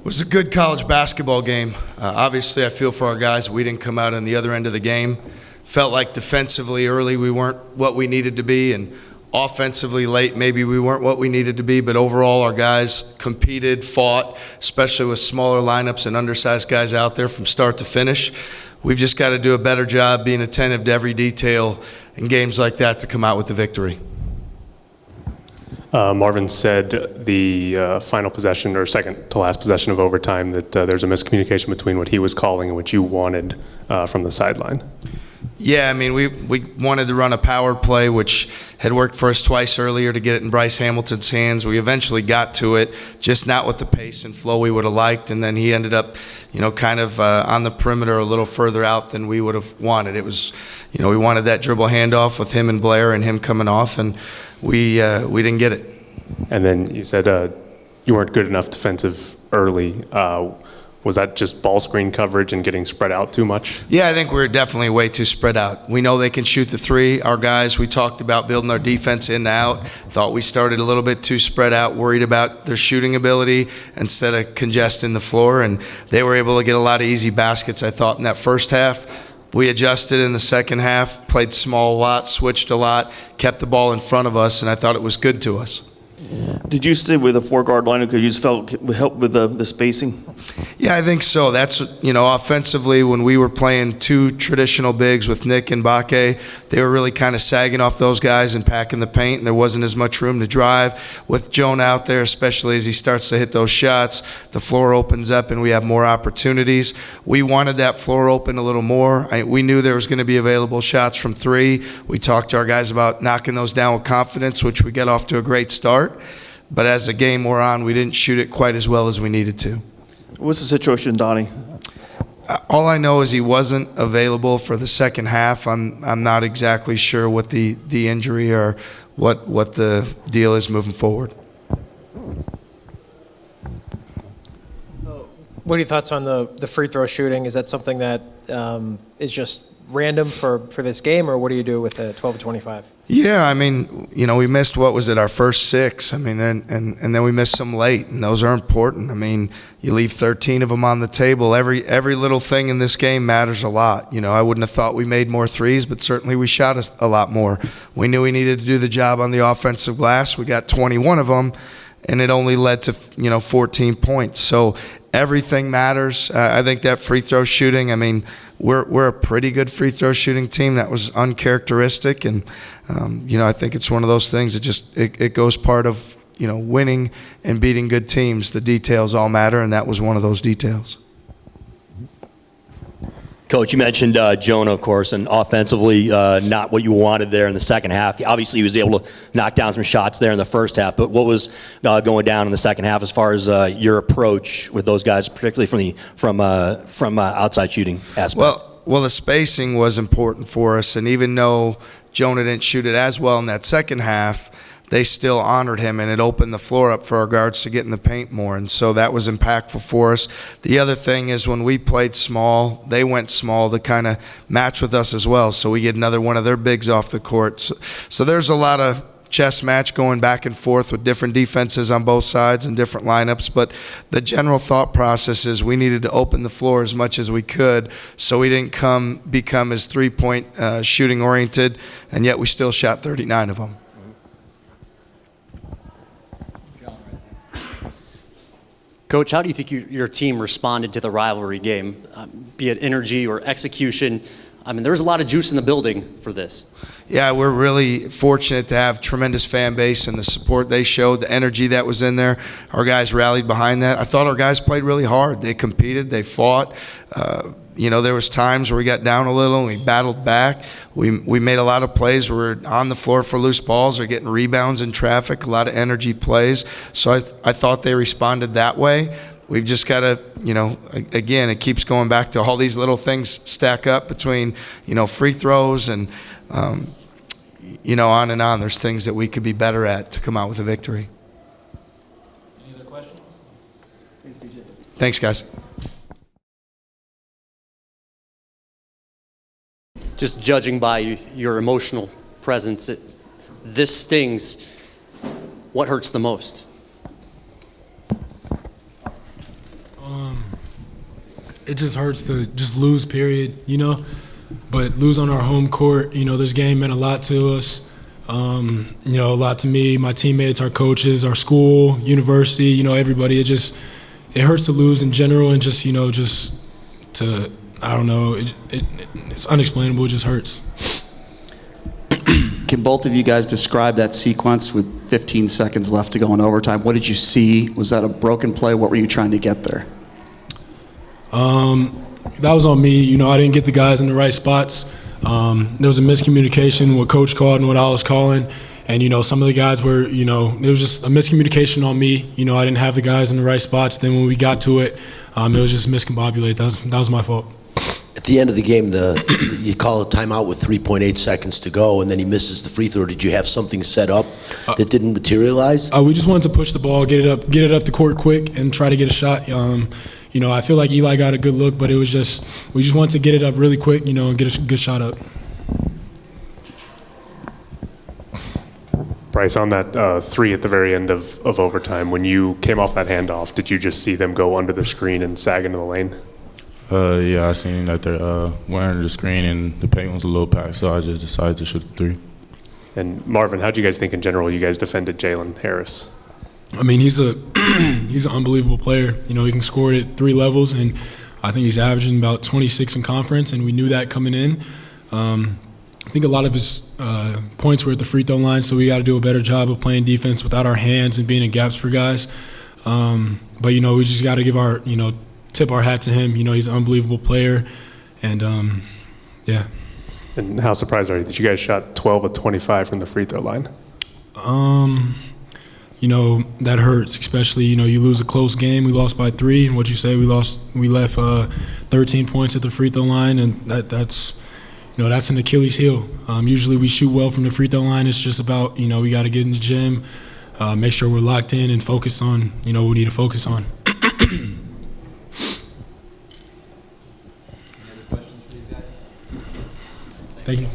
was a good college basketball game. Obviously, I feel for our guys. We didn't come out on the other end of the game. Felt like defensively early we weren't what we needed to be, and offensively late maybe we weren't what we needed to be, but overall our guys competed, fought, especially with smaller lineups and undersized guys out there from start to finish. We've just got to do a better job being attentive to every detail in games like that to come out with the victory. Marvin said the final possession, or second to last possession of overtime, that there's a miscommunication between what he was calling and what you wanted from the sideline. Yeah, I mean, we wanted to run a power play, which had worked for us twice earlier to get it in Bryce Hamilton's hands. We eventually got to it, just not with the pace and flow we would have liked, and then he ended up, kind of on the perimeter a little further out than we would have wanted. It was, we wanted that dribble handoff with him and Blair and him coming off, and we didn't get it. And then you said you weren't good enough defensive early. Was that just ball screen coverage and getting spread out too much? Yeah, I think we're definitely way too spread out. We know they can shoot the three. Our guys, we talked about building our defense in and out. Thought we started a little bit too spread out, worried about their shooting ability instead of congesting the floor, and they were able to get a lot of easy baskets, I thought, in that first half. We adjusted in the second half, played small a lot, switched a lot, kept the ball in front of us, and I thought it was good to us. Did you stay with a four-guard lineup because you just felt it would help with the spacing? Yeah, I think so. That's, offensively, when we were playing two traditional bigs with Nick and Bakke, they were really kind of sagging off those guys and packing the paint, and there wasn't as much room to drive. With Joan out there, especially as he starts to hit those shots, the floor opens up and we have more opportunities. We wanted that floor open a little more. We knew there was going to be available shots from three. We talked to our guys about knocking those down with confidence, which we got off to a great start. But as the game wore on, we didn't shoot it quite as well as we needed to. What's the situation, Donnie? All I know is he wasn't available for the second half. I'm not exactly sure what the injury or what the deal is moving forward. What are your thoughts on the free throw shooting? Is that something that is just random for this game, or what do you do with the 12 to 25? Yeah, I mean, we missed, our first six. I mean, and then we missed some late, and those are important. I mean, you leave 13 of them on the table. Every little thing in this game matters a lot. I wouldn't have thought we made more threes, but certainly we shot a lot more. We knew we needed to do the job on the offensive glass. We got 21 of them, and it only led to, 14 points. So everything matters. I think that free throw shooting, I mean, we're a pretty good free throw shooting team. That was uncharacteristic, and I think it's one of those things that it goes part of winning and beating good teams. The details all matter, and that was one of those details. Coach, you mentioned Jonah, of course, and offensively not what you wanted there in the second half. Obviously, he was able to knock down some shots there in the first half, but what was going down in the second half as far as your approach with those guys, particularly from outside shooting aspect? Well, the spacing was important for us, and even though Jonah didn't shoot it as well in that second half, they still honored him, and it opened the floor up for our guards to get in the paint more, and so that was impactful for us. The other thing is when we played small, they went small to kind of match with us as well, so we get another one of their bigs off the court. So there's a lot of chess match going back and forth with different defenses on both sides and different lineups, but the general thought process is we needed to open the floor as much as we could so we didn't become as three-point shooting oriented, and yet we still shot 39 of them. Coach, how do you think your team responded to the rivalry game, be it energy or execution? I mean, there was a lot of juice in the building for this. Yeah, we're really fortunate to have tremendous fan base and the support they showed, the energy that was in there. Our guys rallied behind that. I thought our guys played really hard. They competed, they fought. There was times where we got down a little and we battled back. We made a lot of plays. We were on the floor for loose balls or getting rebounds in traffic, a lot of energy plays. So I thought they responded that way. We've just got to, again, it keeps going back to all these little things stack up between, free throws and, on and on. There's things that we could be better at to come out with a victory. Any other questions? Thanks, guys. Just judging by your emotional presence, this stings. What hurts the most? it just hurts to just lose, period, you know. But lose on our home court, you know, this game meant a lot to us. You know, a lot to me, my teammates, our coaches, our school, university, you know, everybody. It hurts to lose in general, and just, you know, just to, I don't know, it's unexplainable. It just hurts. Can both of you guys describe that sequence with 15 seconds left to go in overtime? What did you see? Was that a broken play? What were you trying to get there? That was on me. You know, I didn't get the guys in the right spots. There was a miscommunication what Coach called and what I was calling. And, you know, some of the guys were, you know, there was just a miscommunication on me. You know, I didn't have the guys in the right spots. Then when we got to it, it was just miscombobulated. That was my fault. At the end of the game, you call a timeout with 3.8 seconds to go, and then he misses the free throw. Did you have something set up that didn't materialize? We just wanted to push the ball, get it up the court quick, and try to get a shot. You know, I feel like Eli got a good look, but we just wanted to get it up really quick, you know, and get a good shot up. Bryce, on that three at the very end of overtime, when you came off that handoff, did you just see them go under the screen and sag into the lane? Yeah, I seen that they went under the screen and the paint was a little packed, so I just decided to shoot the three. And Marvin, how do you guys think in general you guys defended Jalen Harris? I mean, he's an unbelievable player. You know, he can score at 3 levels, and I think he's averaging about 26 in conference, and we knew that coming in. I think a lot of his points were at the free throw line, so we got to do a better job of playing defense without our hands and being in gaps for guys. But, you know, we just got to give tip our hat to him. You know, he's an unbelievable player, and yeah. And how surprised are you that you guys shot 12 of 25 from the free throw line? You know, that hurts, especially, you know, you lose a close game. We lost by 3, and what you say, we left 13 points at the free throw line, and that's you know, that's an Achilles heel. Usually we shoot well from the free throw line. It's just about, you know, we got to get in the gym, make sure we're locked in and focused on, you know, what we need to focus on. Thank you.